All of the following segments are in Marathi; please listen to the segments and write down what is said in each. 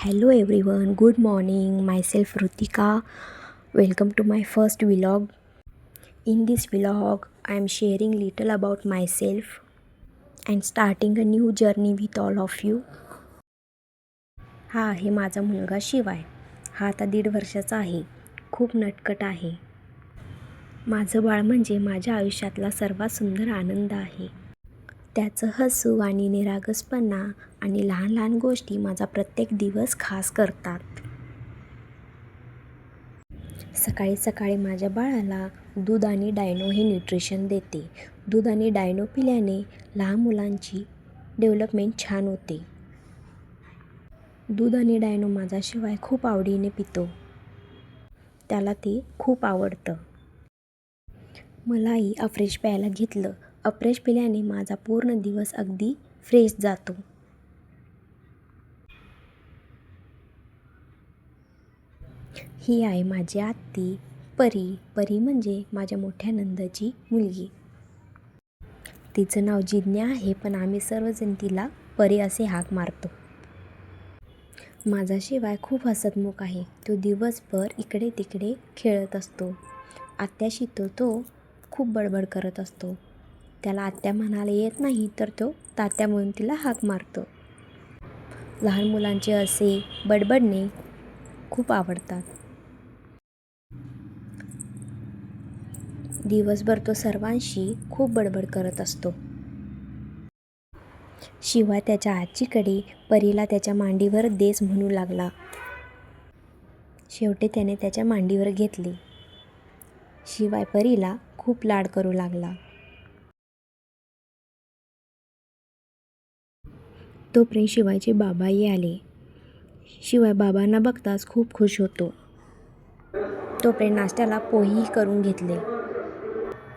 Hello everyone, good morning. Myself Rutika. Welcome to my first vlog. In this vlog, I am sharing little about myself and starting a new journey with all of you. हा आहे माझा मुलगा शिवाय. हा आता 1.5 वर्षाचा आहे. खूप नटखट आहे. माझं बाळ म्हणजे माझ्या आयुष्यातला सर्वात सुंदर आनंद आहे. त्याचं हसू आणि निरागसपणा आणि लहान लहान गोष्टी माझा प्रत्येक दिवस खास करतात. सकाळी सकाळी माझ्या बाळाला दूध आणि डायनो हे न्यूट्रिशन देते. दूध आणि डायनो पिल्याने लहान मुलांची डेव्हलपमेंट छान होते. दूध आणि डायनो माझा शिवाय खूप आवडीने पितो. त्याला ते खूप आवडतं. मलाही अफ्रेश प्यायला घेतलं. अफ्रेश पिल्याने माझा पूर्ण दिवस अगदी फ्रेश जातो. ही आहे माझी आत्ती परी. परी म्हणजे माझ्या मोठ्या नंदाची मुलगी. तिचं नाव जिज्ञा आहे, पण आम्ही सर्वजण तिला परी असे हाक मारतो. माझा शिवाय खूप हसतमुख आहे. तो दिवसभर इकडे तिकडे खेळत असतो. आत्याशी तो खूप बडबड करत असतो. त्याला आत्या म्हणायला येत नाही तर तो तात्या म्हणून तिला हाक मारतो. लहान मुलांचे असे बडबडणे खूप आवडतात. दिवसभर तो सर्वांशी खूप बडबड करत असतो. शिवाय त्याच्या आजीकडे परीला त्याच्या मांडीवर देस म्हणू लागला. शेवटी त्याने त्याच्या मांडीवर घेतले. शिवाय परीला खूप लाड करू लागला. तोपर्यंत शिवायचे बाबाही आले. शिवाय बाबांना बघताच खूप खुश होतो. तोपर्यंत नाश्त्याला पोहेही करून घेतले.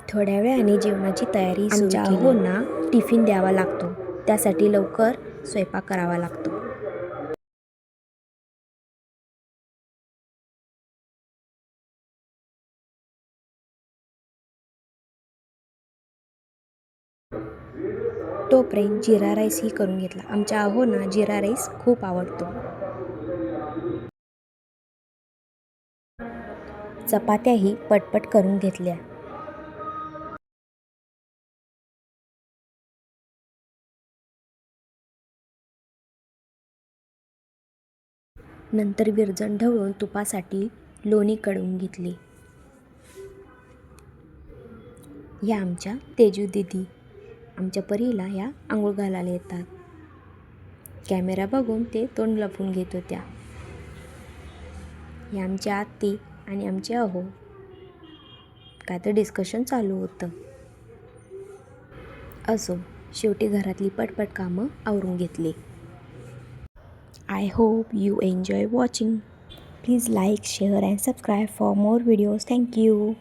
थोड्या वेळाने जेवणाची तयारी सुरू केली. आमच्या अहोंना टिफिन द्यावा लागतो, त्यासाठी लवकर स्वयंपाक करावा लागतो. तोपर्यंत जिरा राईसही करून घेतला. आमच्या अहोंना जिरा राईस खूप आवडतो. चपात्याही पटपट करून घेतल्या. नंतर विरजण ढवळून तुपासाठी लोणी कढवून घेतली. या आमच्या तेजू दीदी. आमच्या परीला या आंघोळ घालायला येतात. कॅमेरा बघून ते तोंड लपवून घेत होत्या. ही आमची आत्ती आणि आमचे अहो. काय तर डिस्कशन चालू होतं. असो, शेवटी घरातली पटपट कामं आवरून घेतली. I hope you enjoy watching. Please like, share and subscribe for more videos. Thank you.